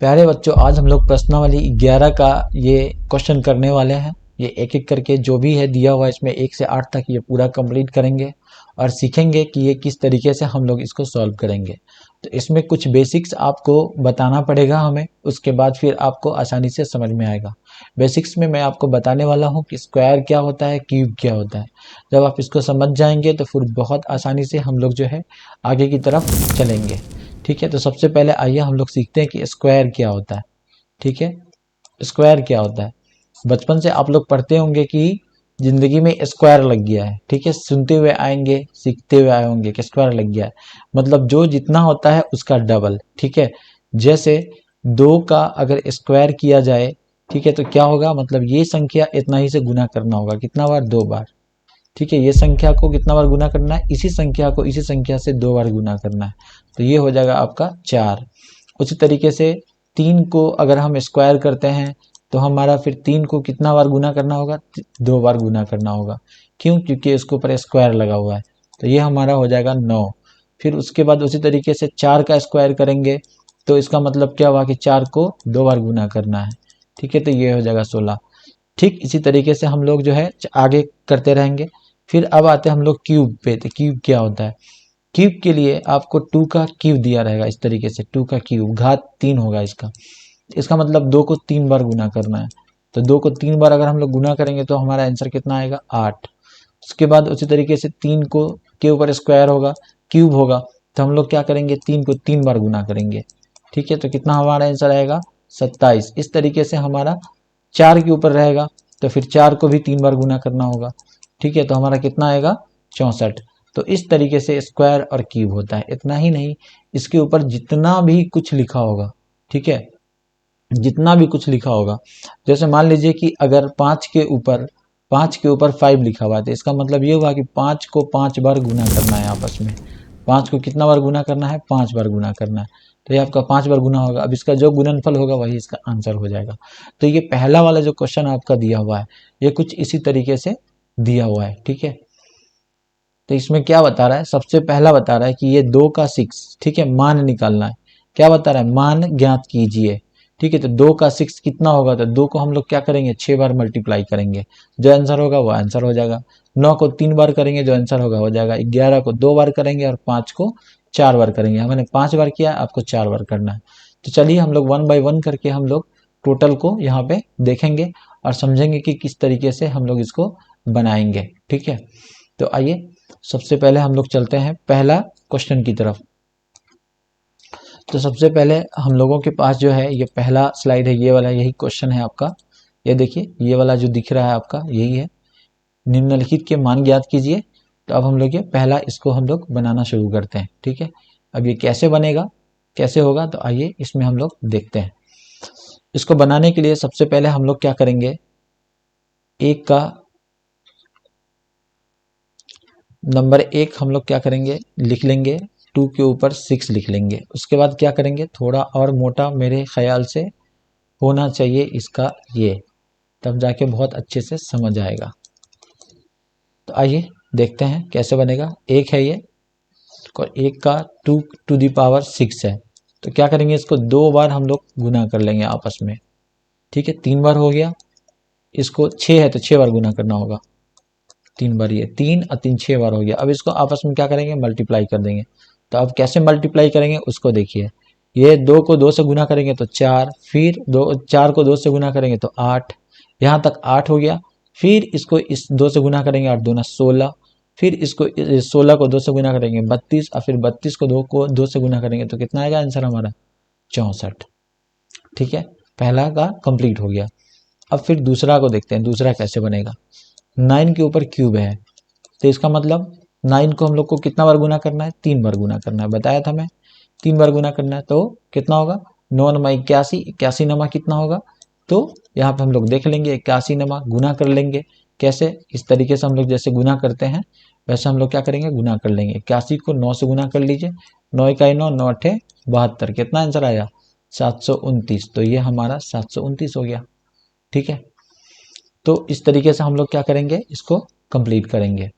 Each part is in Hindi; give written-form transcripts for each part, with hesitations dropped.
प्यारे बच्चों, आज हम लोग प्रश्नावली 11 का ये क्वेश्चन करने वाले हैं। ये एक एक करके जो भी है दिया हुआ इसमें 1 से 8 तक ये पूरा कंप्लीट करेंगे और सीखेंगे कि ये किस तरीके से हम लोग इसको सॉल्व करेंगे। तो इसमें कुछ बेसिक्स आपको बताना पड़ेगा हमें, उसके बाद फिर आपको आसानी से समझ में आएगा। बेसिक्स में मैं आपको बताने वाला हूँ कि स्क्वायर क्या होता है, क्यूब क्या होता है। जब आप इसको समझ जाएंगे तो फिर बहुत आसानी से हम लोग जो है आगे की तरफ चलेंगे। ठीक है, तो सबसे पहले आइए हम लोग सीखते हैं कि स्क्वायर क्या होता है। ठीक है, स्क्वायर क्या होता है। बचपन से आप लोग पढ़ते होंगे कि जिंदगी में स्क्वायर लग गया है। ठीक है, सुनते हुए आएंगे, सीखते हुए आए होंगे कि स्क्वायर लग गया है, मतलब जो जितना होता है उसका डबल। ठीक है, जैसे 2 का अगर स्क्वायर किया जाए, ठीक है, तो क्या होगा, मतलब ये संख्या इतना ही से गुना करना होगा। कितना बार? 2 बार। ठीक है, ये संख्या को कितना बार गुना करना है? इसी संख्या को इसी संख्या से 2 बार गुना करना है, तो ये हो जाएगा आपका 4। उसी तरीके से 3 को अगर हम स्क्वायर करते हैं तो हमारा फिर 3 को कितना बार गुना करना होगा? 2 बार गुना करना होगा। क्यों? क्योंकि इसके ऊपर स्क्वायर लगा हुआ है, तो ये हमारा हो जाएगा 9। फिर उसके बाद उसी तरीके से 4 का स्क्वायर करेंगे तो इसका मतलब क्या हुआ कि 4 को 2 बार गुना करना है। ठीक है, तो ये हो जाएगा 16। ठीक इसी तरीके से हम लोग जो है आगे करते रहेंगे। फिर अब आते हैं हम लोग क्यूब पे। तो क्यूब क्या होता है? क्यूब के लिए आपको 2 का क्यूब दिया रहेगा इस तरीके से, 2 का क्यूब घात 3 होगा इसका। इसका मतलब 2 को 3 बार गुना करना है, तो 2 को 3 बार अगर हम लोग गुना करेंगे तो हमारा आंसर कितना आएगा? 8। उसके बाद उसी तरीके से 3 को के ऊपर स्क्वायर होगा, क्यूब होगा, तो हम लोग क्या करेंगे? 3 को 3 बार गुना करेंगे। ठीक है, तो कितना हमारा आंसर आएगा? 27। इस तरीके से हमारा 4 के ऊपर रहेगा, तो फिर 4 को भी 3 बार गुना करना होगा। ठीक है, तो हमारा कितना आएगा? 64। तो इस तरीके से स्क्वायर और क्यूब होता है। इतना ही नहीं, इसके ऊपर जितना भी कुछ लिखा होगा, ठीक है, जितना भी कुछ लिखा होगा, जैसे मान लीजिए कि अगर 5 के ऊपर 5 लिखा हुआ है, तो इसका मतलब ये हुआ कि 5 को 5 बार गुना करना है आपस में। 5 को कितना बार गुना करना है? 5 बार गुना करना है, तो ये आपका 5 बार गुना होगा। अब इसका जो गुणनफल होगा वही इसका आंसर हो जाएगा। तो ये पहला वाला जो क्वेश्चन आपका दिया हुआ है ये कुछ इसी तरीके से दिया हुआ है। ठीक है, तो इसमें क्या बता रहा है? सबसे पहला बता रहा है कि ये 2 का 6, ठीक है, मान निकालना है। क्या बता रहा है? मान ज्ञात कीजिए। ठीक है, तो 2 का 6 कितना होगा? तो 2 को हम लोग क्या करेंगे? 6 बार मल्टीप्लाई करेंगे, जो आंसर होगा वो आंसर हो जाएगा। 9 को 3 बार करेंगे, जो आंसर होगा हो जाएगा। 11 को 2 बार करेंगे और 5 को 4 बार करेंगे। हमने 5 बार किया, आपको 4 बार करना है। तो चलिए हम लोग 1 बाय 1 करके हम लोग टोटल को यहाँ पे देखेंगे और समझेंगे कि किस तरीके से हम लोग इसको बनाएंगे। ठीक है, तो आइए सबसे पहले हम लोग चलते हैं पहला क्वेश्चन की तरफ। तो सबसे पहले हम लोगों के पास जो है ये पहला स्लाइड है, ये वाला, यही क्वेश्चन है आपका। ये देखिए, ये वाला जो दिख रहा है आपका यही है, निम्नलिखित के मान ज्ञात कीजिए। तो अब हम लोग ये पहला इसको हम लोग बनाना शुरू करते हैं। ठीक है, अब ये कैसे बनेगा, कैसे होगा, तो आइए इसमें हम लोग देखते हैं। इसको बनाने के लिए सबसे पहले हम लोग क्या करेंगे? एक का नंबर 1 हम लोग क्या करेंगे? लिख लेंगे, 2 के ऊपर 6 लिख लेंगे। उसके बाद क्या करेंगे? थोड़ा और मोटा मेरे ख्याल से होना चाहिए इसका ये, तब जाके बहुत अच्छे से समझ आएगा। तो आइए देखते हैं कैसे बनेगा। 1 है ये, और 1 का 2 टू दी पावर 6 है, तो क्या करेंगे? इसको 2 बार हम लोग गुना कर लेंगे आपस में। ठीक है, 3 बार हो गया। इसको 6 है तो 6 बार गुना करना होगा, 3 बार, ये 3 और 3 6 बार हो गया। अब इसको आपस में क्या करेंगे? मल्टीप्लाई कर देंगे। तो अब कैसे मल्टीप्लाई करेंगे उसको देखिए। ये 2 को 2 से गुना करेंगे तो 4, फिर 4 को 2 से गुना करेंगे तो 8, यहाँ तक 8 हो गया। फिर इसको इस 2 से गुना करेंगे, 8 दूना 16, फिर इसको 16 को 2 से गुना करेंगे 32, और फिर 32 को 2 से गुना करेंगे तो कितना आएगा आंसर हमारा? 64। ठीक है, पहला का कंप्लीट हो गया। अब फिर दूसरा को देखते हैं, दूसरा कैसे बनेगा। 9 के ऊपर क्यूब है, तो इसका मतलब 9 को हम लोग को कितना बार गुना करना है? 3 बार गुना करना है, बताया था मैं, 3 बार गुना करना है। तो कितना होगा? 9 नमा 81, 81 नमा कितना होगा? तो यहाँ पे हम लोग देख लेंगे, 81 नमा गुना कर लेंगे। कैसे? इस तरीके से हम लोग जैसे गुना करते हैं वैसे हम लोग क्या करेंगे? गुना कर लेंगे। 81 को 9 से गुना कर लीजिए, 9 इकाई 9, 9 अठे 72, कितना आंसर आया? 729। तो ये हमारा 729 हो गया। ठीक है, तो इस तरीके से हम लोग क्या करेंगे? इसको कंप्लीट करेंगे।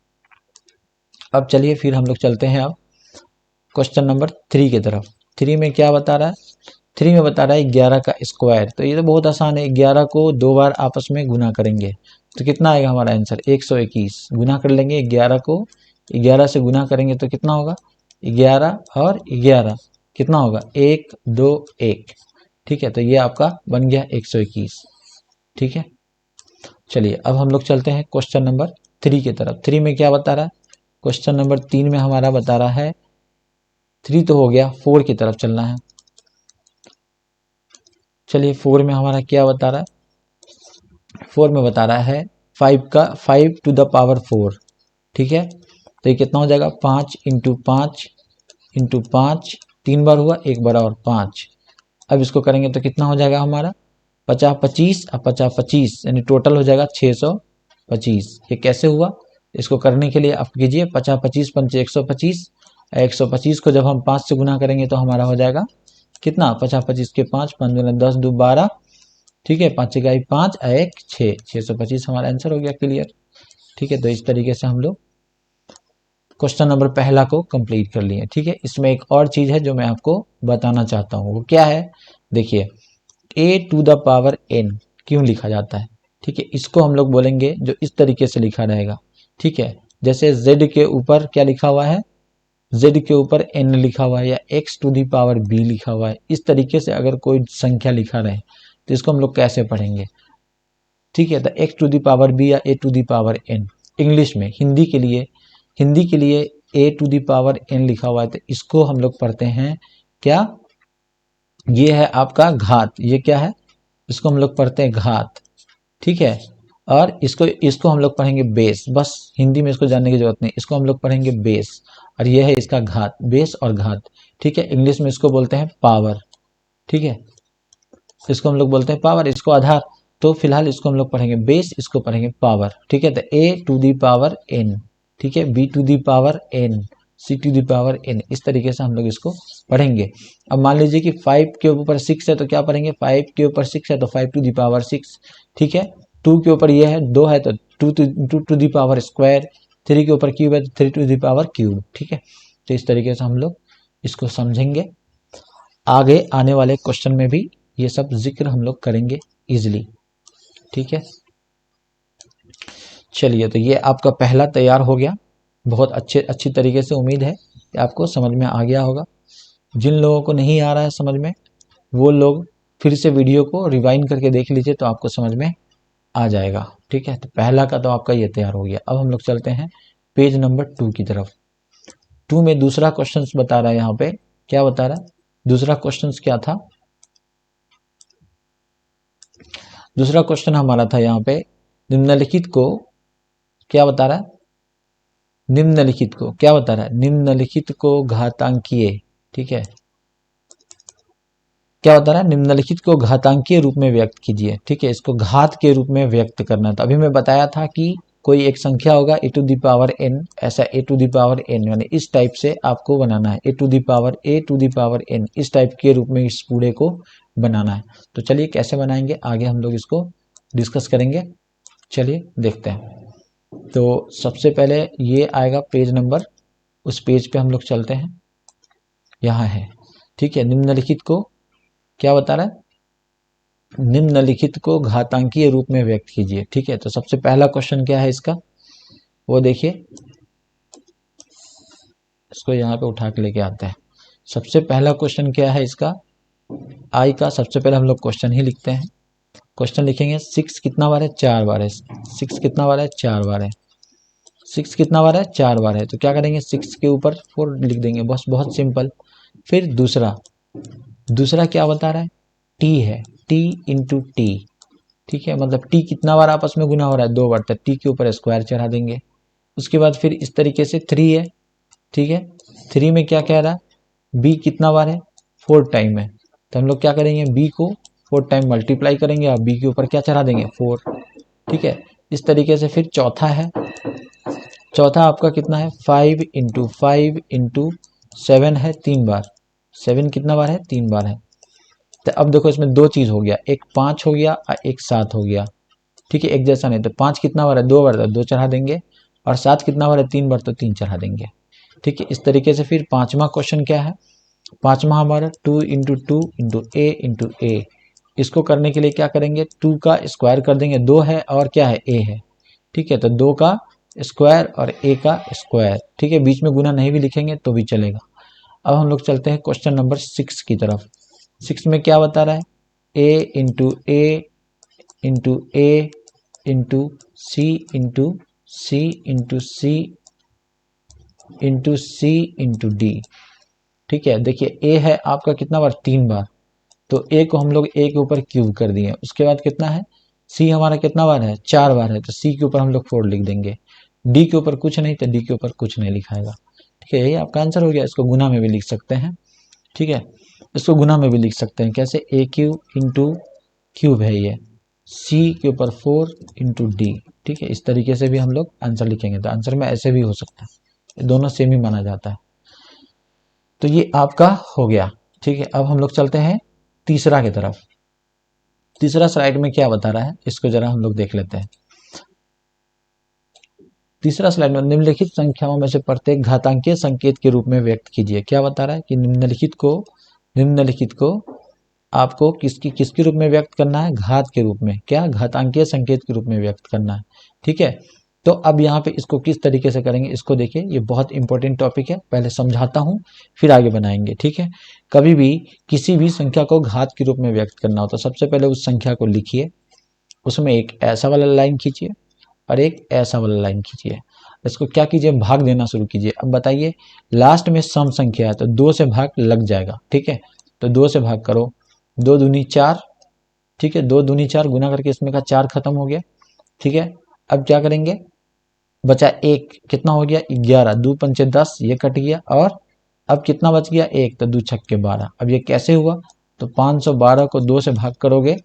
अब चलिए फिर हम लोग चलते हैं अब क्वेश्चन नंबर 3 की तरफ। 3 में क्या बता रहा है? 3 में बता रहा है 11 का स्क्वायर, तो ये तो बहुत आसान है, 11 को 2 बार आपस में गुना करेंगे तो कितना आएगा हमारा आंसर 121। गुना कर लेंगे 11 को 11 से गुना करेंगे तो कितना होगा 11 और 11 कितना होगा 1 2 1। ठीक है, तो ये आपका बन गया 121। ठीक है, चलिए अब हम लोग चलते हैं क्वेश्चन नंबर 3 की तरफ। 3 में क्या बता रहा है, क्वेश्चन नंबर 3 में हमारा बता रहा है 3 तो हो गया, 4 की तरफ चलना है। चलिए 4 में हमारा क्या बता रहा है, 4 में बता रहा है 5 टू द पावर 4। ठीक है, तो ये कितना हो जाएगा 5 इंटू 5 इंटू 5, 3 बार हुआ, 1 बार और 5। अब इसको करेंगे तो कितना हो जाएगा हमारा 50 25 और 50 25 यानी टोटल हो जाएगा 625। ये कैसे हुआ, इसको करने के लिए आप कीजिए 50 25 पंचे 125, 125 को जब हम 5 से गुना करेंगे तो हमारा हो जाएगा कितना 50 25 के 5 5 दूना 10 2 12। ठीक है, 5 इकाई 5 और 1 6, 625 हमारा आंसर हो गया क्लियर। ठीक है, तो इस तरीके से हम लोग क्वेश्चन नंबर पहला को कंप्लीट कर लिए। ठीक है, इसमें एक और चीज है जो मैं आपको बताना चाहता हूँ, वो क्या है, देखिए a to the power n क्यों लिखा जाता है। ठीक है, इसको हम लोग बोलेंगे जो इस तरीके से लिखा रहेगा। ठीक है, जैसे z के ऊपर क्या लिखा हुआ है, z के ऊपर n लिखा हुआ है या x to the power b लिखा हुआ है, इस तरीके से अगर कोई संख्या लिखा रहे तो इसको हम लोग कैसे पढ़ेंगे। ठीक है, तो x to the power b या a to the power n, English में हिंदी के लिए a to the power n लिखा हुआ है, तो इसको हम लोग पढ़ते हैं क्या, ये है आपका घात, ये क्या है, इसको हम लोग पढ़ते हैं घात। ठीक है, और इसको हम लोग पढ़ेंगे बेस, बस हिंदी में इसको जानने की जरूरत नहीं, इसको हम लोग पढ़ेंगे बेस, और ये है इसका घात, बेस और घात। ठीक है, इंग्लिश में इसको बोलते हैं पावर। ठीक है, इसको हम लोग बोलते हैं पावर, इसको आधार, तो फिलहाल इसको हम लोग पढ़ेंगे बेस, इसको पढ़ेंगे पावर। ठीक है, तो a to the power n, ठीक है, b to the power n, c to the power n, इस तरीके से हम लोग इसको पढ़ेंगे। अब मान लीजिए कि 5 के ऊपर 6 है तो क्या पढ़ेंगे, 5 के ऊपर 6 है तो 5 टू दी पावर 6। ठीक है, 2 के ऊपर ये है 2 है तो 2 टू दी पावर स्क्वायर, 3 के ऊपर क्यूब है तो 3 टू दी पावर क्यूब। ठीक है, तो इस तरीके से हम लोग इसको समझेंगे, आगे आने वाले क्वेश्चन में भी ये सब जिक्र हम लोग करेंगे इजिली। ठीक है, चलिए तो ये आपका पहला तैयार हो गया, बहुत अच्छी तरीके से, उम्मीद है कि आपको समझ में आ गया होगा। जिन लोगों को नहीं आ रहा है समझ में, वो लोग फिर से वीडियो को रिवाइंड करके देख लीजिए तो आपको समझ में आ जाएगा। ठीक है, तो पहला का तो आपका ये तैयार हो गया। अब हम लोग चलते हैं पेज नंबर 2 की तरफ। 2 में दूसरा क्वेश्चन बता रहा है, यहाँ पे क्या बता रहा है, दूसरा क्वेश्चन क्या था, दूसरा क्वेश्चन हमारा था यहाँ पे निम्नलिखित को क्या बता रहा है, निम्नलिखित को क्या बता रहा है, निम्नलिखित को घातांकीय, ठीक है, क्या बता रहा है, निम्नलिखित को घातांकीय रूप में व्यक्त कीजिए। ठीक है, इसको घात के रूप में व्यक्त करना था। अभी मैं बताया था कि कोई एक संख्या होगा ए टू दी पावर n, ऐसा ए टू दी पावर n, यानी इस टाइप से आपको बनाना है, ए टू दी पावर n, इस टाइप के रूप में इस पूरे को बनाना है। तो चलिए कैसे बनाएंगे आगे हम लोग इसको डिस्कस करेंगे, चलिए देखते हैं। तो सबसे पहले ये आएगा पेज नंबर, उस पेज पे हम लोग चलते हैं, यहाँ है। ठीक है, निम्नलिखित को क्या बता रहा है, निम्नलिखित को घातांकीय रूप में व्यक्त कीजिए। ठीक है, तो सबसे पहला क्वेश्चन क्या है इसका, वो देखिए, इसको यहाँ पे उठा के लेके आते हैं। सबसे पहला क्वेश्चन क्या है इसका, आई का सबसे पहले हम लोग क्वेश्चन ही लिखते हैं। क्वेश्चन लिखेंगे 6 कितना बार है, 4 बार है, 6 कितना बार है, 4 बार है, 6 कितना बार है, 4 बार है, तो क्या करेंगे 6 के ऊपर 4 लिख देंगे, बस बहुत सिंपल। फिर दूसरा क्या बता रहा है, टी है, टी इंटू टी। ठीक है, मतलब टी कितना बार आपस में गुना हो रहा है, 2 बार, तो टी के ऊपर स्क्वायर चढ़ा देंगे। उसके बाद फिर इस तरीके से 3 है। ठीक है, 3 में क्या कह रहा है, बी कितना बार है, 4 टाइम है, तो हम लोग क्या करेंगे, बी को 4 टाइम मल्टीप्लाई करेंगे और बी के ऊपर क्या चढ़ा देंगे, 4। ठीक है, इस तरीके से फिर चौथा है, चौथा आपका कितना है, 5 इंटू 7 है, 3 बार, 7 कितना बार है, 3 बार है। तो अब देखो इसमें 2 चीज हो गया, एक 5 हो गया और एक 7 हो गया। ठीक है, एक जैसा नहीं, तो 5 कितना बार है, 2 बार, तो 2 चढ़ा देंगे, और 7 कितना बार है, 3 बार, तो 3 चढ़ा देंगे। ठीक है, इस तरीके से फिर पांचवा क्वेश्चन क्या है, पांचवा हमारा 2 × 2 × A × A। इसको करने के लिए क्या करेंगे, 2 का स्क्वायर कर देंगे, 2 है और क्या है, A है, ठीक है। तो 2 का स्क्वायर और A का स्क्वायर, ठीक है। बीच में गुना नहीं भी लिखेंगे तो भी चलेगा। अब हम लोग चलते हैं क्वेश्चन नंबर 6 की तरफ। 6 में क्या बता रहा है, A × A × A × C × C × C × C × D, ठीक है। देखिए A है आपका कितना बार, 3 बार, तो A को हम लोग A के ऊपर क्यूब कर दिए। उसके बाद कितना है, C हमारा कितना बार है, 4 बार है, तो C के ऊपर हम लोग 4 लिख देंगे। D के ऊपर कुछ नहीं, तो D के ऊपर कुछ नहीं लिखाएगा, ठीक है। यही आपका आंसर हो गया। इसको गुना में भी लिख सकते हैं, ठीक है। इसको गुना में भी लिख सकते हैं, कैसे, AQ × क्यूब है ये, C के ऊपर 4 × D, ठीक है। इस तरीके से भी हम लोग आंसर लिखेंगे, तो आंसर में ऐसे भी हो सकता है, दोनों सेम ही माना जाता है। तो ये आपका हो गया, ठीक है। अब हम लोग चलते हैं तीसरा की तरफ। तीसरा स्लाइड में क्या बता रहा है, इसको जरा हम लोग देख लेते हैं। तीसरा स्लाइड में निम्नलिखित संख्याओं में से प्रत्येक घातांकीय संकेत के रूप में व्यक्त कीजिए। क्या बता रहा है कि निम्नलिखित को आपको किसके रूप में व्यक्त करना है, घात के रूप में, क्या, घातांकीय संकेत के रूप में व्यक्त करना है, ठीक है। तो अब यहाँ पे इसको किस तरीके से करेंगे, इसको देखिए, ये बहुत इंपॉर्टेंट टॉपिक है, पहले समझाता हूँ फिर आगे बनाएंगे, ठीक है। कभी भी किसी भी संख्या को घात के रूप में व्यक्त करना हो तो सबसे पहले उस संख्या को लिखिए, उसमें एक ऐसा वाला लाइन खींचिए और एक ऐसा वाला लाइन खींचिए। इसको क्या कीजिए, भाग देना शुरू कीजिए। अब बताइए, लास्ट में सम संख्या है तो 2 से भाग लग जाएगा, ठीक है। तो 2 से भाग करो, 2 दूनी 4, ठीक है, 2 दूनी 4, गुना करके इसमें का 4 खत्म हो गया, ठीक है। अब क्या करेंगे, बचा 1, कितना हो गया, 11, 2 पंचे 10, ये कट गया, और अब कितना बच गया, 1, तो 2 छक्के 12। अब ये कैसे हुआ, तो 512 को 2 से भाग करोगे,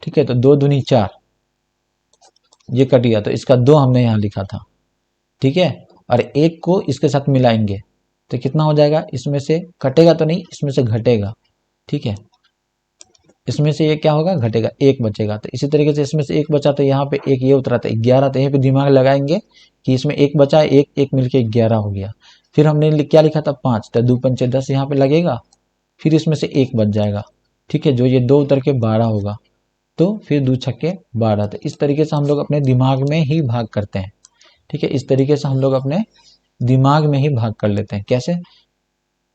ठीक है, तो 2 दूनी 4, ये कट गया, तो इसका 2 हमने यहाँ लिखा था, ठीक है। और 1 को इसके साथ मिलाएंगे तो कितना हो जाएगा, इसमें से कटेगा तो नहीं, इसमें से घटेगा, ठीक है। इसमें से ये क्या होगा, घटेगा, 1 बचेगा। तो इसी तरीके से इसमें से 1 बचा तो यहाँ पे 1 ये उतरा था 11, तो यहीं पे दिमाग लगाएंगे कि इसमें 1 बचा, 1 मिलके 11 हो गया। फिर हमने क्या लिखा था, 5, तो 2 पंचे 10 यहाँ पे लगेगा, फिर इसमें से 1 बच जाएगा, ठीक है, जो ये 2 उतर के 12 होगा, तो फिर 2 छक्के 12। तो इस तरीके से हम लोग अपने दिमाग में ही भाग करते हैं, ठीक है। इस तरीके से हम लोग अपने दिमाग में ही भाग कर लेते हैं। कैसे,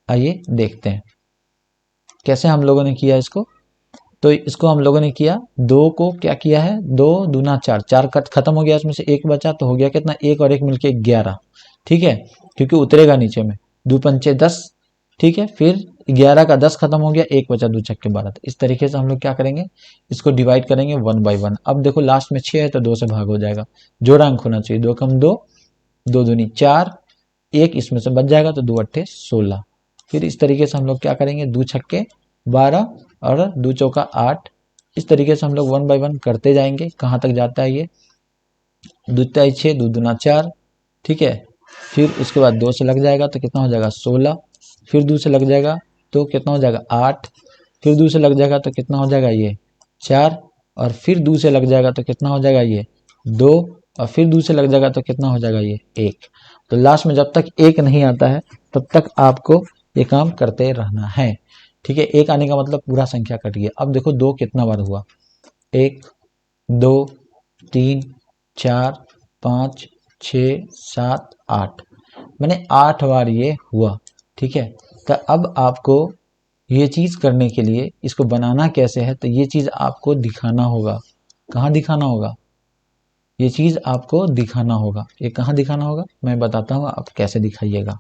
आइए देखते हैं कैसे हम लोगों ने किया इसको। तो इसको हम लोगों ने किया, 2 को क्या किया है, 2 दूना 4, 4 कट खत्म हो गया, इसमें से 1 बचा, तो हो गया कितना, 1 और 1 मिलके 11, ठीक है, क्योंकि उतरेगा नीचे में, 2 पंचे 10, ठीक है। फिर 11 का 10 खत्म हो गया, 1 बचा, 2 छक्के 12। तो इस तरीके से हम लोग क्या करेंगे, इसको डिवाइड करेंगे 1 बाई 1। अब देखो लास्ट में 6 है तो 2 से भाग हो जाएगा, जोड़ा अंक होना चाहिए, 2 कम 2, 2 दूनी 4, 1 इसमें से बच जाएगा, तो 2 अट्ठे 16। फिर इस तरीके से हम लोग क्या करेंगे, 2 छक्के 12 और 2 चौका 8। इस तरीके से हम लोग 1 बाई 1 करते जाएंगे, कहाँ तक जाता है ये, 2 तिहाई 6, 2 दूना 4, ठीक है। फिर उसके बाद 2 से लग जाएगा तो कितना हो जाएगा, 16। फिर 2 से लग जाएगा तो कितना हो जाएगा, 8। फिर 2 से लग जाएगा तो कितना हो जाएगा, ये 4। और फिर 2 से लग जाएगा तो कितना हो जाएगा, ये 2। और फिर 2 से लग जाएगा तो कितना हो जाएगा, ये 1। तो लास्ट में जब तक 1 नहीं आता है तब तक आपको ये काम करते रहना है, ठीक है। 1 आने का मतलब पूरा संख्या कट गया। अब देखो 2 कितना बार हुआ, 1, 2, 3, 4, 5, 6, 7, 8, मैंने 8 बार ये हुआ, ठीक है। तो अब आपको ये चीज़ करने के लिए इसको बनाना कैसे है, तो ये चीज़ आपको दिखाना होगा। कहाँ दिखाना होगा, ये चीज़ आपको दिखाना होगा। ये कहाँ दिखाना होगा, मैं बताता हूँ, आप कैसे दिखाइएगा।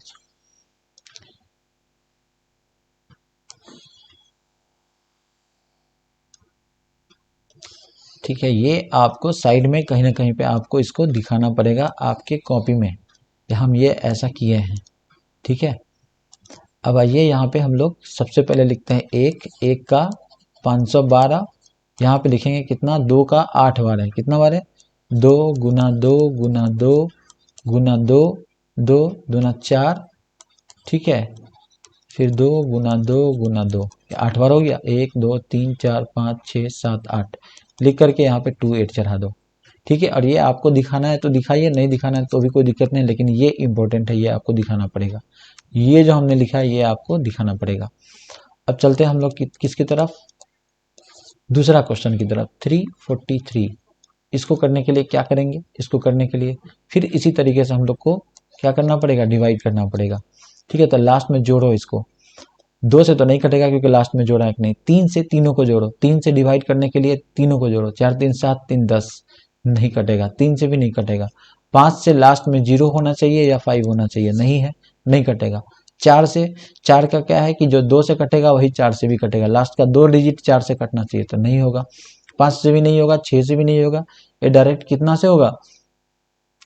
ठीक है, ये आपको साइड में कहीं ना कहीं पे आपको इसको दिखाना पड़ेगा आपके कॉपी में कि हम ये ऐसा किए हैं, ठीक है। अब आइए यहाँ पे हम लोग सबसे पहले लिखते हैं 1 का 512, यहाँ पे लिखेंगे कितना, 2 का 8 बार है, कितना बार है, 2 गुना 2 गुना 2 गुना 2, 2 दूना 4, ठीक है। फिर 2 गुना 2 गुना 2, 8 बार हो गया, 1 2 3 4 5 6 7 8, लिख करके यहाँ पे 2 8 चढ़ा दो, ठीक है। और ये आपको दिखाना है तो दिखाइए, नहीं दिखाना है तो भी कोई दिक्कत नहीं, लेकिन ये इंपॉर्टेंट है, ये आपको दिखाना पड़ेगा। ये जो हमने लिखा है ये आपको दिखाना पड़ेगा। अब चलते हैं हम लोग किसकी तरफ, दूसरा क्वेश्चन की तरफ। 343 इसको करने के लिए क्या करेंगे, इसको करने के लिए फिर इसी तरीके से हम लोग को क्या करना पड़ेगा, डिवाइड करना पड़ेगा। ठीक है, तो लास्ट में जोड़ो इसको, 2 से तो नहीं कटेगा क्योंकि लास्ट में जोड़ा है कि नहीं, 3 से तीनों को जोड़ो, 3 से डिवाइड करने के लिए तीनों को जोड़ो, 4 3 7 3 10, नहीं कटेगा, 3 से भी नहीं कटेगा। 5 से लास्ट में 0 होना चाहिए या 5 होना चाहिए, नहीं है, नहीं कटेगा। 4 से, 4 का क्या है कि जो 2 से कटेगा वही 4 से भी कटेगा, लास्ट का 2 डिजिट 4 से कटना चाहिए, तो नहीं होगा। 5 से भी नहीं होगा, 6 से भी नहीं होगा, ये डायरेक्ट कितना से होगा,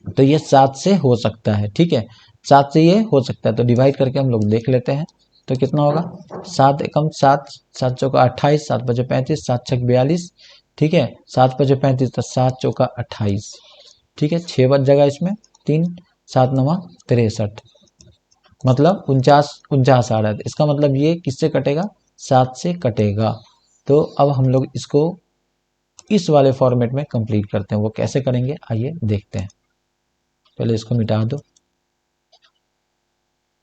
तो ये 7 से हो सकता है। ठीक है, 7 से ये हो सकता है, तो डिवाइड करके हम लोग देख लेते हैं तो कितना होगा, 7 एकम 7, 7 चौका 28, 7 पचे 35, 7 छक 42। ठीक है, 7 पचे 35 तो 7 चौका 28। ठीक है, 6 बच जाएगा इसमें, 3 7 9 63, मतलब 49 आ रहा है। इसका मतलब ये किससे कटेगा, 7 से कटेगा। तो अब हम लोग इसको इस वाले फॉर्मेट में कंप्लीट करते हैं, वो कैसे करेंगे आइए देखते हैं। पहले इसको मिटा दो,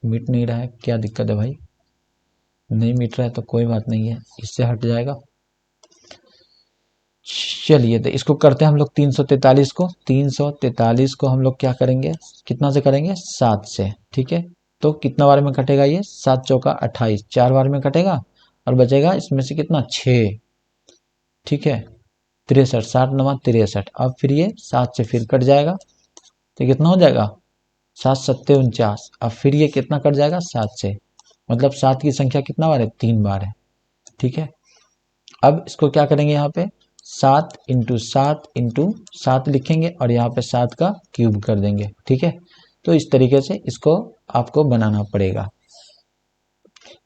मिट नहीं रहा है, क्या दिक्कत है भाई, नहीं मिट रहा है तो कोई बात नहीं है, इससे हट जाएगा। चलिए तो इसको करते हैं हम लोग 343 को, 343 को हम लोग क्या करेंगे, कितना से करेंगे, 7 से। ठीक है, तो कितना बार में कटेगा ये, 7 चौका 28, 4 बार में कटेगा और बचेगा इसमें से कितना, 6। ठीक है, 63, 7 9 63। अब फिर ये 7 से फिर कट जाएगा तो कितना हो जाएगा, 7 7 49। अब फिर ये कितना कट जाएगा, 7 से, मतलब 7 की संख्या कितना बार है, 3 बार है। ठीक है, अब इसको क्या करेंगे, यहाँ पे 7 इंटू 7 इंटू 7 लिखेंगे और यहाँ पे 7 का क्यूब कर देंगे। ठीक है, तो इस तरीके से इसको आपको बनाना पड़ेगा।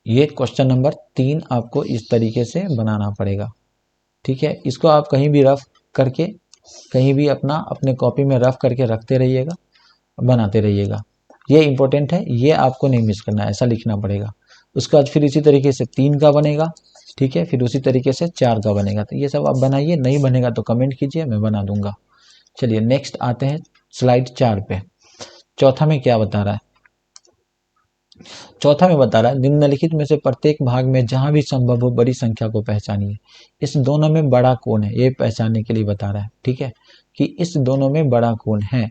ये क्वेश्चन नंबर 3 आपको इस तरीके से बनाना पड़ेगा। ठीक है, इसको आप कहीं भी रफ करके, कहीं भी अपने कॉपी में रफ करके रखते रहिएगा, बनाते रहिएगा, ये इंपॉर्टेंट है, ये आपको नहीं मिस करना, ऐसा लिखना पड़ेगा। उसके बाद फिर इसी तरीके से 3 का बनेगा। ठीक है, फिर उसी तरीके से 4 का बनेगा। तो ये सब आप बनाइए, नहीं बनेगा तो कमेंट कीजिए, मैं बना दूंगा। चलिए नेक्स्ट आते हैं स्लाइड 4 पे। चौथा में क्या बता रहा है, चौथा में बता रहा है निम्नलिखित में से प्रत्येक भाग में जहां भी संभव हो बड़ी संख्या को पहचानिए। इस दोनों में बड़ा कौन है, ये पहचानने के लिए बता रहा है। ठीक है, कि इस दोनों में बड़ा कौन है,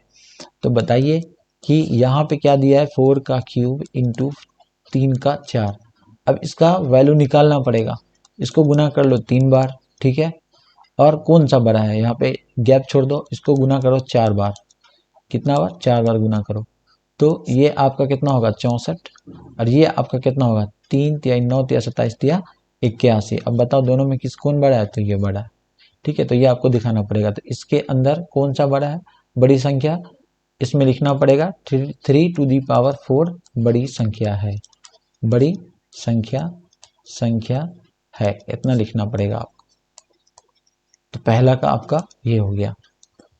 तो बताइए कि यहाँ पे क्या दिया है, 4 का क्यूब इंटू 3 का 4। अब इसका वैल्यू निकालना पड़ेगा, इसको गुना कर लो 3 बार। ठीक है, और कौन सा बड़ा है, यहाँ पे गैप छोड़ दो, इसको गुना करो 4 बार, कितना बार, 4 बार गुना करो, तो ये आपका कितना होगा, 64। और ये आपका कितना होगा, 3 तिया 9 तिया 27 तिया 81। अब बताओ दोनों में किस कौन बड़ा है, तो ये बड़ा है। ठीक है, तो ये आपको दिखाना पड़ेगा, तो इसके अंदर कौन सा बड़ा है, बड़ी संख्या, इसमें लिखना पड़ेगा 3 टू दी पावर 4 बड़ी संख्या है, बड़ी संख्या है, इतना लिखना पड़ेगा आपको। तो पहला का आपका ये हो गया,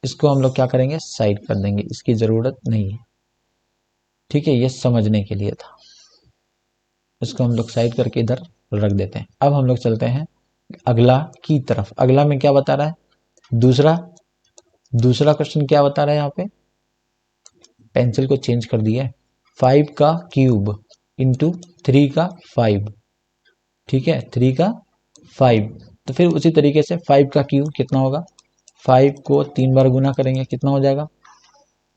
इसको हम लोग क्या करेंगे, साइड कर देंगे, इसकी जरूरत नहीं है। ठीक है, ये समझने के लिए था, इसको हम लोग साइड करके इधर रख देते हैं। अब हम लोग चलते हैं अगला की तरफ। अगला में क्या बता रहा है, दूसरा क्वेश्चन क्या बता रहा है, यहाँ पे पेंसिल को चेंज कर दिया, 5 का क्यूब इंटू 3 का 5। ठीक है, 3 का 5, तो फिर उसी तरीके से 5 का क्यूब कितना होगा, 5 को 3 बार गुना करेंगे, कितना हो जाएगा,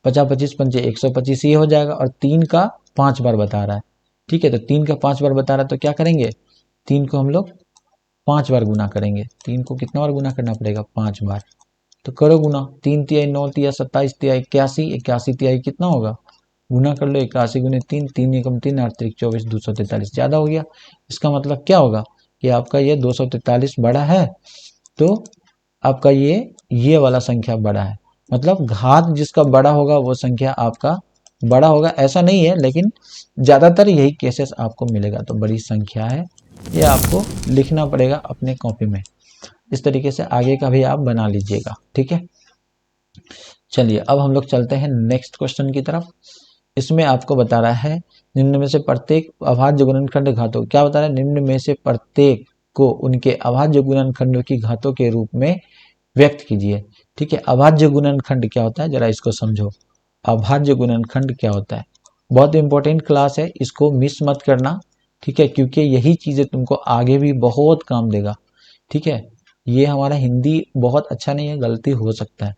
50 25 पंचे 125 ये हो जाएगा। और 3 का 5 बार बता रहा है। ठीक है, तो 3 का 5 बार बता रहा है, तो क्या करेंगे, 3 को हम लोग 5 बार गुना करेंगे। 3 को कितना बार गुना करना पड़ेगा, 5 बार। तो करो गुना, 3 तिहाई 9 तिया 27 तिया 81, 81 तिहाई कितना होगा, गुना कर लो, 81 गुने 3, 3 एकम 3 8 3 24 243, ज़्यादा हो गया। इसका मतलब क्या होगा कि आपका ये 243 बड़ा है, तो आपका ये वाला संख्या बड़ा है। मतलब घात जिसका बड़ा होगा वो संख्या आपका बड़ा होगा, ऐसा नहीं है, लेकिन ज़्यादातर यही केसेस आपको मिलेगा। तो बड़ी संख्या है, ये आपको लिखना पड़ेगा अपने कॉपी में। इस तरीके से आगे का भी आप बना लीजिएगा। ठीक है, चलिए अब हम लोग चलते हैं नेक्स्ट क्वेश्चन की तरफ। इसमें आपको बता रहा है निम्न में से प्रत्येक अभाज्य गुणनखंड घातों, क्या बता रहा है, निम्न में से प्रत्येक को उनके अभाज्य गुणनखंडों की घातों के रूप में व्यक्त कीजिए। ठीक है, अभाज्य गुणनखंड क्या होता है, जरा इसको समझो। अभाज्य गुणनखंड क्या होता है, बहुत इंपॉर्टेंट क्लास है, इसको मिस मत करना, ठीक है, क्योंकि यही चीज़ें तुमको आगे भी बहुत काम देगा, ठीक है। ये हमारा हिंदी बहुत अच्छा नहीं है, गलती हो सकता है।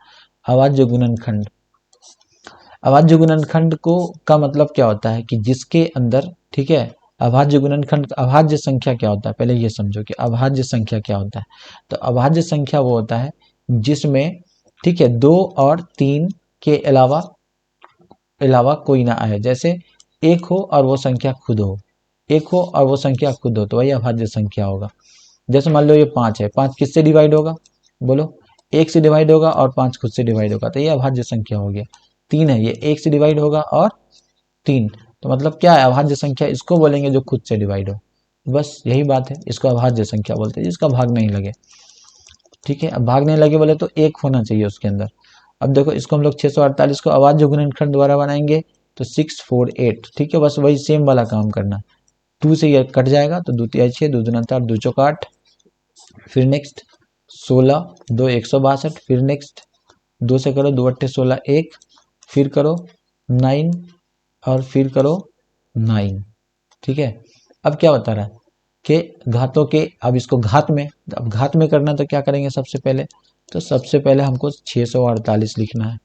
अभाज्य गुणनखंड, अभाज्य गुणनखंड को का मतलब क्या होता है कि जिसके अंदर, ठीक है, अभाज्य गुणनखंड, अभाज्य संख्या क्या होता है, पहले ये समझो कि अभाज्य संख्या क्या होता है। तो अभाज्य संख्या वो होता है जिसमें, ठीक है, 2 और 3 के अलावा अलावा कोई ना आए। जैसे एक हो और वो संख्या खुद हो, एक हो और वो संख्या खुद हो, तो वही अभाज्य संख्या होगा। जैसे मान लो ये 5 है, 5 किससे डिवाइड होगा, बोलो, 1 से डिवाइड होगा और 5 खुद से डिवाइड होगा, तो ये अभाज्य संख्या हो गया। 3 है, ये 1 से डिवाइड होगा और 3, तो मतलब क्या है, अभाज्य संख्या इसको बोलेंगे जो खुद से डिवाइड हो। बस यही बात है, इसको अभाज्य संख्या बोलते हैं, जिसका भाग नहीं लगे, ठीक है। अब भाग नहीं लगे बोले तो एक होना चाहिए उसके अंदर। अब देखो इसको हम लोग 648 को अभाज्य गुणनखंड द्वारा बनाएंगे तो 648, ठीक है, बस वही सेम वाला काम करना। 2 से ये कट जाएगा तो 2 तिया 6, 2 दूना 4, 2 चौका 8, फिर नेक्स्ट 16, 2 162, फिर नेक्स्ट 2 से करो, 2 अट्ठे 16, 1, फिर करो 9 और फिर करो 9, ठीक है। अब क्या बता रहा है कि घातों के, अब इसको घात में, अब घात में करना तो क्या करेंगे सबसे पहले, तो सबसे पहले हमको 648 लिखना है।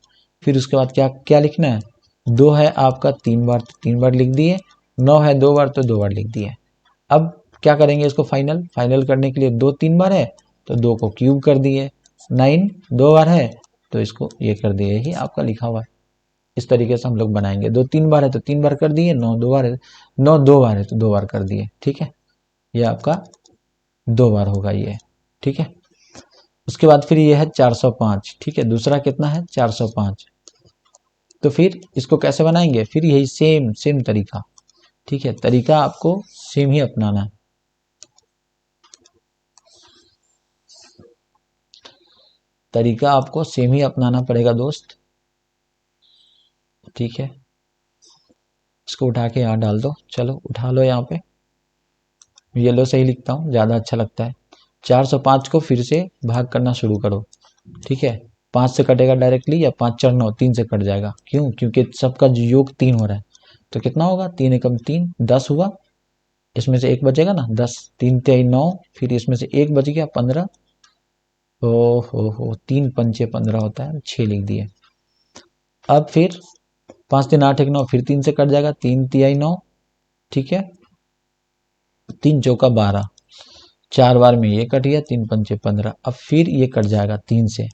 फिर उसके बाद क्या क्या लिखना है, 2 है आपका 3 बार तो 3 बार लिख दिए, 9 है 2 बार तो 2 बार लिख दिए। अब क्या करेंगे इसको फाइनल, फाइनल करने के लिए 2 3 बार है तो 2 को क्यूब कर दिए, 9 2 बार है तो इसको ये कर दिए, यही आपका लिखा हुआ है। इस तरीके से हम लोग बनाएंगे, 2 3 बार है तो 3 बार कर दिए, 9 2 बार है, 9 2 बार है तो 2 बार कर दिए, ठीक है। ये आपका 2 बार होगा ये, ठीक है। उसके बाद फिर ये है 405, ठीक है, दूसरा कितना है 405। तो फिर इसको कैसे बनाएंगे, फिर यही सेम सेम तरीका, ठीक है, तरीका आपको सेम ही अपनाना है। तरीका आपको सेम ही अपनाना पड़ेगा दोस्त, ठीक है। इसको उठा के यहाँ डाल दो, चलो उठा लो यहाँ पे, येलो से ही लिखता हूँ, ज़्यादा अच्छा लगता है। 405 को फिर से भाग करना शुरू करो, ठीक है। 5 से कटेगा डायरेक्टली, या 5 4 9, 3 से कट जाएगा, क्यों, क्योंकि सबका योग 3 हो रहा है। तो कितना होगा, 3 एकम 3, 10 हुआ, इसमें से एक बचेगा ना 10, 3 तिहाई 9, फिर इसमें से एक बच गया 15, ओ हो 3 पंचे 15 होता है, 6 लिख दिए। अब फिर 5 3 8 1 9, फिर 3 से कट जाएगा, 3 तिहाई 9, ठीक है, 3 चौका 12, 4 बार में ये कट गया, 3 पंचे 15। अब फिर ये कट जाएगा 3 से,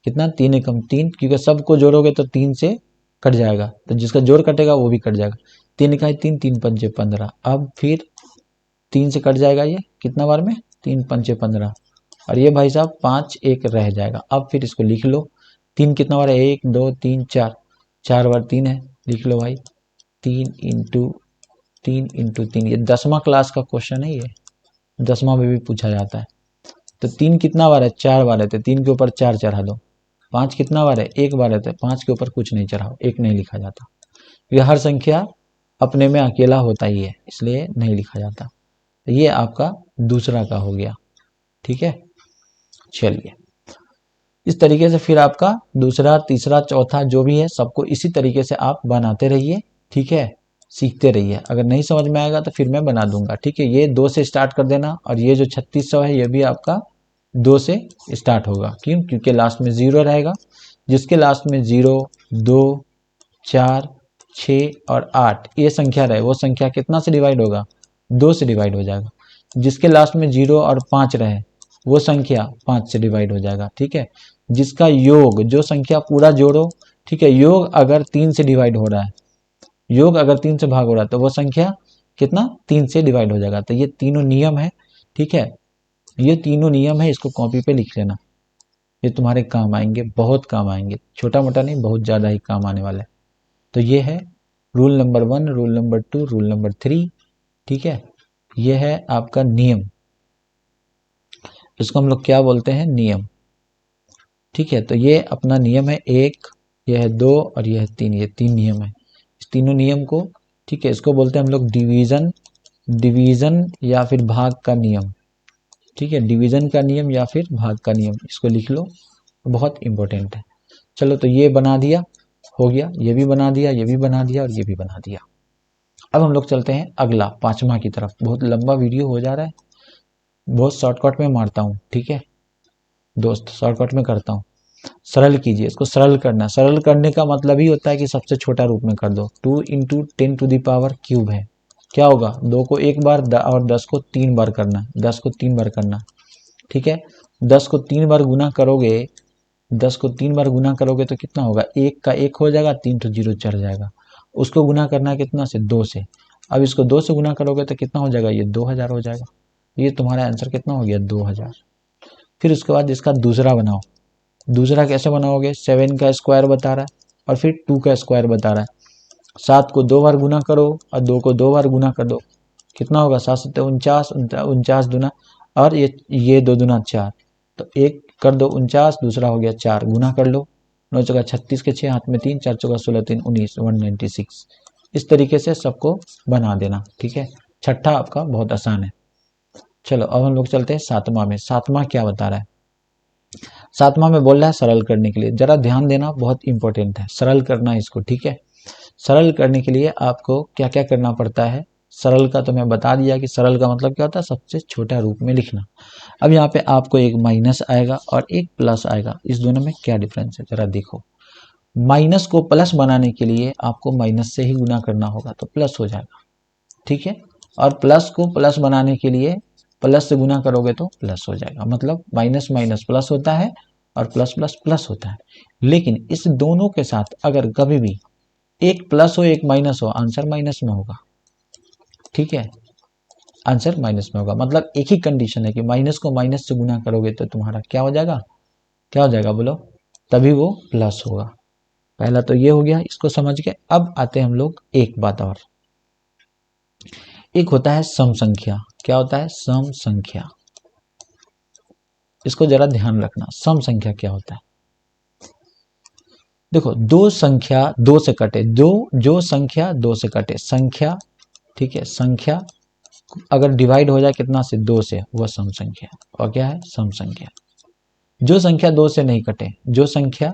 कितना, 3 एकम 3, क्योंकि सबको जोड़ोगे तो 3 से कट जाएगा, तो जिसका जोड़ कटेगा वो भी कट जाएगा, 3 इकाई 3, 3 पंचे 15। अब फिर 3 से कट जाएगा ये कितना बार में, 3 पंचे 15, और ये भाई साहब 5 1 रह जाएगा। अब फिर इसको लिख लो, 3 कितना बार है, 1 2 3 4, 4 बार 3 है, लिख लो भाई, 3 इंटू 3, ये 10वां क्लास का क्वेश्चन है, ये 10वां में भी पूछा जाता है। तो 3 कितना बार है, 4 बार है, तो 3 के ऊपर 4 चढ़ा दो। 5 कितना बार है, 1 बार है, तो 5 के ऊपर कुछ नहीं चढ़ाओ, 1 नहीं लिखा जाता, ये हर संख्या अपने में अकेला होता ही है, इसलिए नहीं लिखा जाता। तो ये आपका दूसरा का हो गया, ठीक है। चलिए, इस तरीके से फिर आपका दूसरा तीसरा चौथा जो भी है सबको इसी तरीके से आप बनाते रहिए, ठीक है, सीखते रहिए। अगर नहीं समझ में आएगा तो फिर मैं बना दूंगा, ठीक है। ये 2 से स्टार्ट कर देना, और ये जो 3600 है ये भी आपका 2 से स्टार्ट होगा, क्यों, क्योंकि लास्ट में 0 रहेगा, जिसके लास्ट में 0 2 4 6 और 8 ये संख्या रहे, वो संख्या कितना से डिवाइड होगा, 2 से डिवाइड हो जाएगा। जिसके लास्ट में 0 और 5 रहे, वो संख्या 5 से डिवाइड हो जाएगा, ठीक है। जिसका योग, जो संख्या पूरा जोड़ो, ठीक है, योग अगर 3 से डिवाइड हो रहा है, योग अगर 3 से भाग हो रहा है, तो वो संख्या कितना, 3 से डिवाइड हो जाएगा। तो ये तीनों नियम है, ठीक है, ये तीनों नियम है, इसको कॉपी पे लिख लेना, ये तुम्हारे काम आएंगे, बहुत काम आएंगे, छोटा मोटा नहीं, बहुत ज़्यादा ही काम आने वाला है। तो ये है rule number 1, rule number 2, rule number 3, ठीक है। ये है आपका नियम, इसको हम लोग क्या बोलते हैं, नियम, ठीक है। तो ये अपना नियम है 1, यह है 2 और यह है 3, ये 3 नियम है। इस तीनों नियम को, ठीक है, इसको बोलते हैं हम लोग डिवीजन, डिवीजन या फिर भाग का नियम, ठीक है, डिवीजन का नियम या फिर भाग का नियम, इसको लिख लो, बहुत इंपॉर्टेंट है। चलो, तो ये बना दिया, हो गया, ये भी बना दिया, ये भी बना दिया और ये भी बना दिया। अब हम लोग चलते हैं अगला 5वां की तरफ। बहुत लंबा वीडियो हो जा रहा है, बहुत शॉर्टकट में मारता हूँ, ठीक है दोस्त, शॉर्टकट में करता हूँ। सरल कीजिए, इसको सरल करना। सरल करने का मतलब ही होता है कि सबसे छोटा रूप में कर दो। 2 इंटू 10⁻³ है, क्या होगा, 2 को एक बार और 10 को 3 बार करना, 10 को 3 बार करना, ठीक है। 10 को 3 बार गुना करोगे, 10 को 3 बार गुना करोगे तो कितना होगा, 1 का 1 हो जाएगा, 3 तो 0 चढ़ जाएगा। उसको गुना करना है कितना से, 2 से। अब इसको 2 से गुना करोगे तो कितना हो जाएगा, ये 2000 हो जाएगा। ये तुम्हारा आंसर कितना हो गया, 2000। फिर उसके बाद इसका दूसरा बनाओ। दूसरा कैसे बनाओगे, 7 का स्क्वायर बता रहा है और फिर 2 का स्क्वायर बता रहा है। 7 को 2 बार गुना करो और 2 को 2 बार गुना कर दो, कितना होगा, 7 7 49, 49 दूना, और ये 2 दूना 4, तो एक कर दो 49, दूसरा हो गया 4, गुना कर लो, 9 चौका 36 के 6, हाथ में 3, 4 चौका 16, 3 19, 196। इस तरीके से सबको बना देना, ठीक है। छठा आपका बहुत आसान है। चलो अब हम लोग चलते हैं 7वां में। 7वां क्या बता रहा है, 7वां में बोल रहा है सरल करने के लिए। जरा ध्यान देना, बहुत इंपॉर्टेंट है, सरल करना है इसको, ठीक है। सरल करने के लिए आपको क्या क्या करना पड़ता है, सरल का तो मैं बता दिया कि सरल का मतलब क्या होता है, सबसे छोटा रूप में लिखना। अब यहाँ पे आपको एक माइनस आएगा और एक प्लस आएगा, इस दोनों में क्या डिफरेंस है जरा देखो। माइनस को प्लस बनाने के लिए आपको माइनस से ही गुना करना होगा तो प्लस हो जाएगा, ठीक है। और प्लस को प्लस बनाने के लिए प्लस से गुना करोगे तो प्लस हो जाएगा। मतलब माइनस माइनस प्लस होता है और प्लस प्लस प्लस होता है। लेकिन इस दोनों के साथ अगर कभी भी एक प्लस हो एक माइनस हो, आंसर माइनस में होगा, ठीक है, आंसर माइनस में होगा। मतलब एक ही कंडीशन है कि माइनस को माइनस से गुना करोगे तो तुम्हारा क्या हो जाएगा, क्या हो जाएगा बोलो, तभी वो प्लस होगा। पहला तो ये हो गया, इसको समझ के अब आते हैं हम लोग एक बात और। एक होता है सम संख्या। क्या होता है, सम संख्या। इसको जरा ध्यान रखना, सम संख्या क्या होता है। देखो, दो संख्या दो से कटे, जो संख्या दो से कटे, संख्या, ठीक है, संख्या अगर डिवाइड हो जाए कितना से, 2 से, वह सम संख्या। और क्या है, सम संख्या। जो संख्या 2 से नहीं कटे, जो संख्या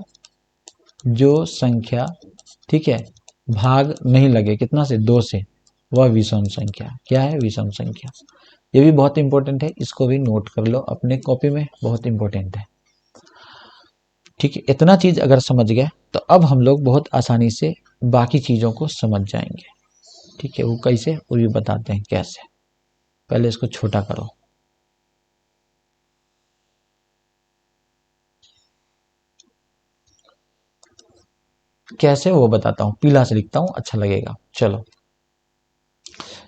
ठीक है भाग नहीं लगे कितना से, 2 से, वह विषम संख्या। क्या है, विषम संख्या। ये भी बहुत इंपॉर्टेंट है, इसको भी नोट कर लो अपने कॉपी में, बहुत इंपॉर्टेंट है, ठीक है। इतना चीज अगर समझ गए तो अब हम लोग बहुत आसानी से बाकी चीजों को समझ जाएंगे, ठीक है। वो कैसे, वो भी बताते हैं कैसे। पहले इसको छोटा करो, कैसे वो बताता हूँ, पीला से लिखता हूँ अच्छा लगेगा। चलो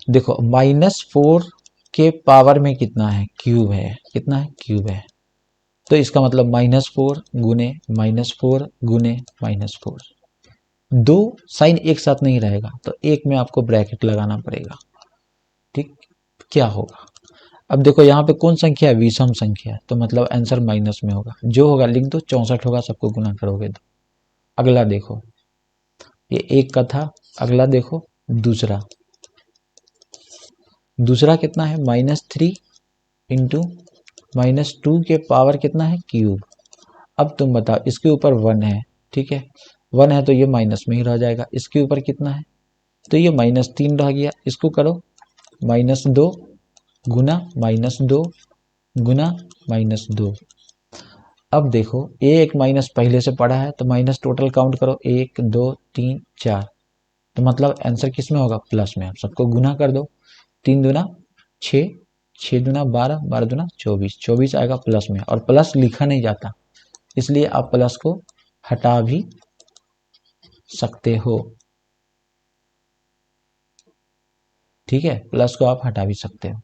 देखो, -4 के पावर में कितना है, क्यूब है, कितना है, क्यूब है। तो इसका मतलब -4 गुने -4 गुने -4। दो साइन एक साथ नहीं रहेगा तो एक में आपको ब्रैकेट लगाना पड़ेगा, ठीक। क्या होगा, अब देखो यहाँ पे कौन संख्या है, विषम संख्या है, तो मतलब आंसर माइनस में होगा। जो होगा लिख दो, 64 होगा, सबको गुना करोगे तो। अगला देखो, ये एक का था, अगला देखो दूसरा। दूसरा कितना है, -3 इंटू -2 के पावर कितना है, क्यूब। अब तुम बताओ, इसके ऊपर 1 है, ठीक है, 1 है तो ये माइनस में ही रह जाएगा। इसके ऊपर कितना है, तो ये -3 रह गया। इसको करो -2 गुना -2 गुना -2। अब देखो, एक माइनस पहले से पड़ा है तो माइनस टोटल काउंट करो, 1 2 3 4, तो मतलब आंसर किस में होगा, प्लस में। आप सबको गुना कर दो, 3 दूना 6, 6 दूना 12, 12 दूना 24, 24 आएगा प्लस में। और प्लस लिखा नहीं जाता, इसलिए आप प्लस को हटा भी सकते हो, ठीक है, प्लस को आप हटा भी सकते हो।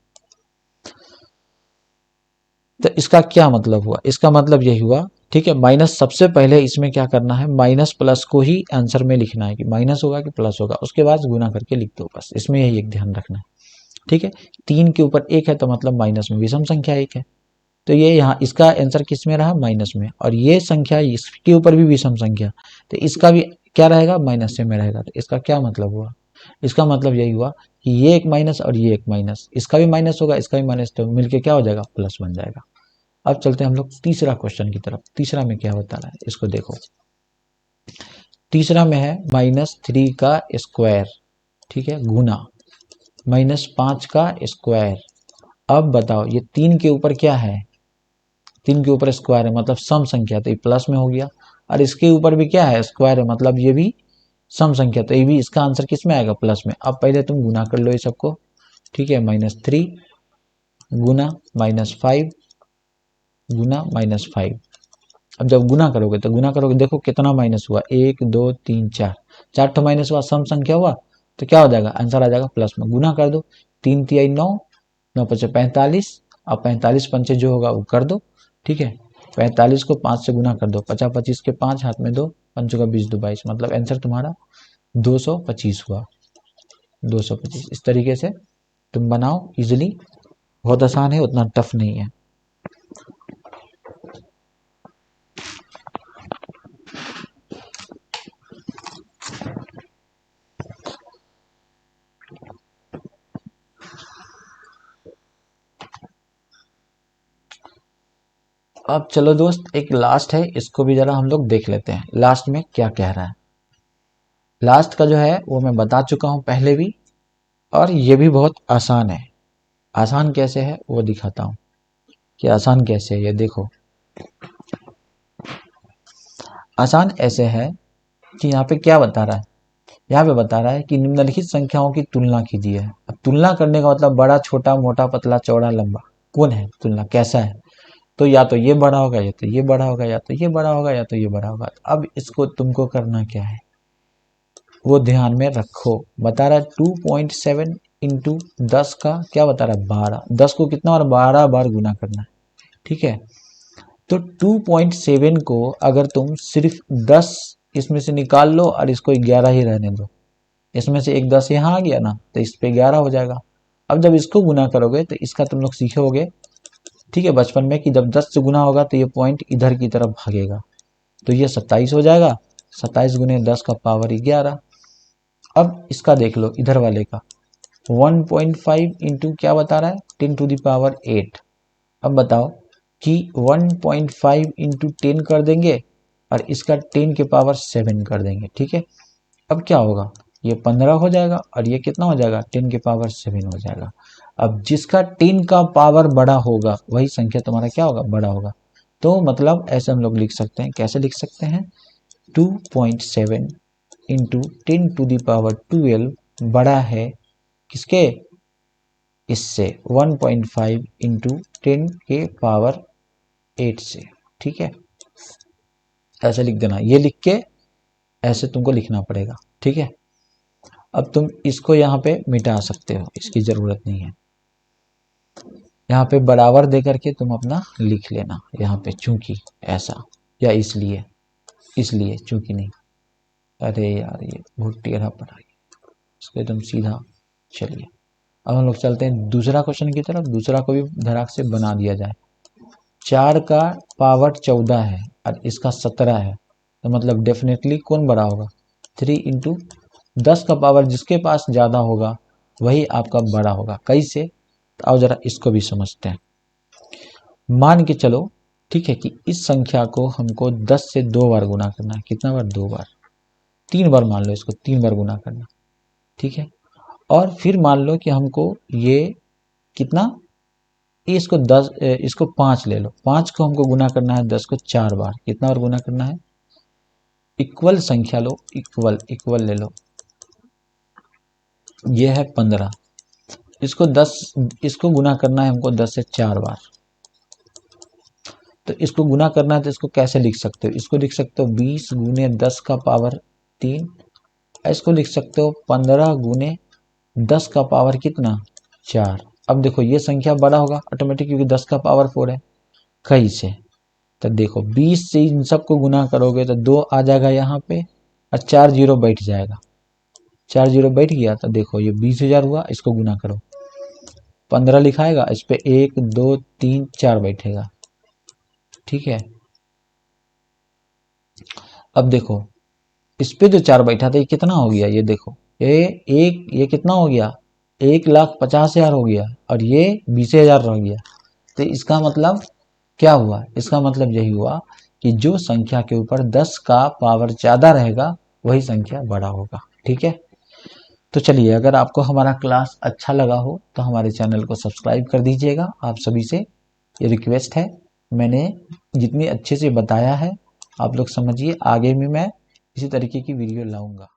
तो इसका क्या मतलब हुआ, इसका मतलब यही हुआ, ठीक है, माइनस सबसे पहले इसमें क्या करना है, माइनस प्लस को ही आंसर में लिखना है कि माइनस होगा कि प्लस होगा, उसके बाद गुना करके लिख दो बस। इसमें यही एक ध्यान रखना है, ठीक है। 3 के ऊपर 1 है तो मतलब माइनस में, विषम संख्या 1 है, तो ये यहाँ इसका आंसर किस में रहा, माइनस में। और ये संख्या इसके ऊपर भी विषम संख्या, तो इसका भी क्या रहेगा, माइनस से में रहेगा। तो इसका क्या मतलब हुआ, इसका मतलब यही हुआ कि ये एक माइनस और ये एक माइनस, इसका भी माइनस होगा, इसका भी माइनस, तो मिलके क्या हो जाएगा, प्लस बन जाएगा। अब चलते हैं हम लोग तीसरा क्वेश्चन की तरफ। तीसरा में क्या बता रहा है, इसको देखो। तीसरा में है -3 का स्क्वायर, ठीक है, गुना -5 का स्क्वायर। अब बताओ ये 3 के ऊपर क्या है, 3 के ऊपर स्क्वायर है मतलब सम संख्या, तो ये प्लस में हो गया। और इसके ऊपर भी क्या है, स्क्वायर है मतलब ये भी सम संख्या, तो ये भी इसका आंसर किस में आएगा, प्लस में। अब पहले तुम गुना कर लो ये सबको, ठीक है, -3 गुना -5 गुना -5। अब जब गुना करोगे तो गुना करोगे, देखो कितना माइनस हुआ, 1 2 3 4, 4 तो माइनस हुआ, सम संख्या हुआ, तो क्या हो जाएगा, आंसर आ जाएगा प्लस में। गुना कर दो, 3 तिहाई 9, 9 पचे 45, अब 45 पंचे जो होगा वो कर दो, ठीक है। 45 को 5 से गुना कर दो, 50 25 के 5, हाथ में 2, पंचों का 20 2 22, मतलब आंसर तुम्हारा 225 हुआ, 225। इस तरीके से तुम बनाओ इजिली, बहुत आसान है, उतना टफ नहीं है। अब चलो दोस्त, एक लास्ट है, इसको भी जरा हम लोग देख लेते हैं लास्ट में क्या कह रहा है। लास्ट का जो है वो मैं बता चुका हूं पहले भी, और ये भी बहुत आसान है। आसान कैसे है वो दिखाता हूं कि आसान कैसे है, ये देखो। आसान ऐसे है कि यहाँ पे क्या बता रहा है, यहाँ पे बता रहा है कि निम्नलिखित संख्याओं की तुलना कीजिए। अब तुलना करने का मतलब बड़ा छोटा मोटा पतला चौड़ा लंबा, कौन है तुलना, कैसा है, तो या तो ये बड़ा होगा, या तो ये बड़ा होगा, या तो ये बड़ा होगा, या तो ये बड़ा होगा। अब इसको तुमको करना क्या है वो ध्यान में रखो। बता रहा है 2.7 इंटू 10 का क्या बता रहा है, 12। 10 को कितना बार, 12 बार गुना करना है, ठीक है। तो 2.7 को अगर तुम सिर्फ 10 इसमें से निकाल लो और इसको 11 ही रहने दो, इसमें से एक 10 यहाँ आ गया ना, तो इस पे 11 हो जाएगा। अब जब इसको गुना करोगे तो इसका तुम लोग सीखोगे, ठीक है, बचपन में, कि जब 10 से गुना होगा तो ये पॉइंट इधर की तरफ भागेगा, तो ये 27 हो जाएगा। 27 गुने 10 का पावर 11। अब इसका देख लो इधर वाले का, 1.5 इंटू क्या बता रहा है, 10 टू द पावर 8। अब बताओ कि 1.5 इंटू 10 कर देंगे और इसका 10 के पावर 7 कर देंगे, ठीक है। अब क्या होगा, ये 15 हो जाएगा और ये कितना हो जाएगा, 10 के पावर 7 हो जाएगा। अब जिसका 10 का पावर बड़ा होगा वही संख्या तुम्हारा क्या होगा, बड़ा होगा। तो मतलब ऐसे हम लोग लिख सकते हैं, कैसे लिख सकते हैं, 2.7 इंटू 10 टू द पावर 12 बड़ा है किसके, इससे, 1.5 इंटू 10 के पावर 8 से, ठीक है। ऐसे लिख देना, ये लिख के ऐसे तुमको लिखना पड़ेगा, ठीक है। अब तुम इसको यहाँ पे मिटा सकते हो, इसकी जरूरत नहीं है। यहाँ पे बराबर दे करके तुम अपना लिख लेना यहाँ पे, चूंकि ऐसा, या इसलिए, इसलिए चूंकि नहीं। अरे यार ये बहुत टेढ़ा पड़ा है, इसको एकदम सीधा। चलिए अब हम लोग चलते हैं दूसरा क्वेश्चन की तरफ, दूसरा को भी धड़ाक से बना दिया जाए। 4 का पावर 14 है और इसका 17 है, तो मतलब डेफिनेटली कौन बड़ा होगा, 3 इंटू 10 का पावर जिसके पास ज़्यादा होगा वही आपका बड़ा होगा। कैसे, तो आओ जरा इसको भी समझते हैं। मान के चलो, ठीक है, कि इस संख्या को हमको 10 से 2 बार गुना करना है। कितना बार, 2 बार, 3 बार मान लो इसको, 3 बार गुना करना, ठीक है। और फिर मान लो कि हमको ये कितना, इसको 10, इसको 5 ले लो, 5 को हमको गुना करना है 10 को 4 बार। कितना बार गुना करना है, इक्वल संख्या लो, इक्वल इक्वल ले लो, ये है 15। इसको 10, इसको गुना करना है हमको 10 से 4 बार। तो इसको गुना करना है तो इसको कैसे लिख सकते हो, इसको लिख सकते हो 20 गुने 10 का पावर 3। इसको लिख सकते हो 15 गुने 10 का पावर कितना, 4। अब देखो ये संख्या बड़ा होगा ऑटोमेटिक, क्योंकि 10 का पावर 4 है। कैसे, तो देखो 20 से इन सबको गुना करोगे तो 2 आ जाएगा यहाँ पे, और 4 जीरो बैठ जाएगा, 4 जीरो बैठ गया, तो देखो ये 20,000 हुआ। इसको गुना करो, 15 लिखाएगा, इस पे 1 2 3 4 बैठेगा, ठीक है। अब देखो इस पे जो 4 बैठा था ये कितना हो गया, ये देखो, ये कितना हो गया, 1,50,000 हो गया, और ये 20,000 रह गया। तो इसका मतलब क्या हुआ, इसका मतलब यही हुआ कि जो संख्या के ऊपर 10 का पावर ज़्यादा रहेगा वही संख्या बड़ा होगा। ठीक है, तो चलिए, अगर आपको हमारा क्लास अच्छा लगा हो तो हमारे चैनल को सब्सक्राइब कर दीजिएगा। आप सभी से ये रिक्वेस्ट है, मैंने जितनी अच्छे से बताया है आप लोग समझिए, आगे में मैं इसी तरीके की वीडियो लाऊंगा।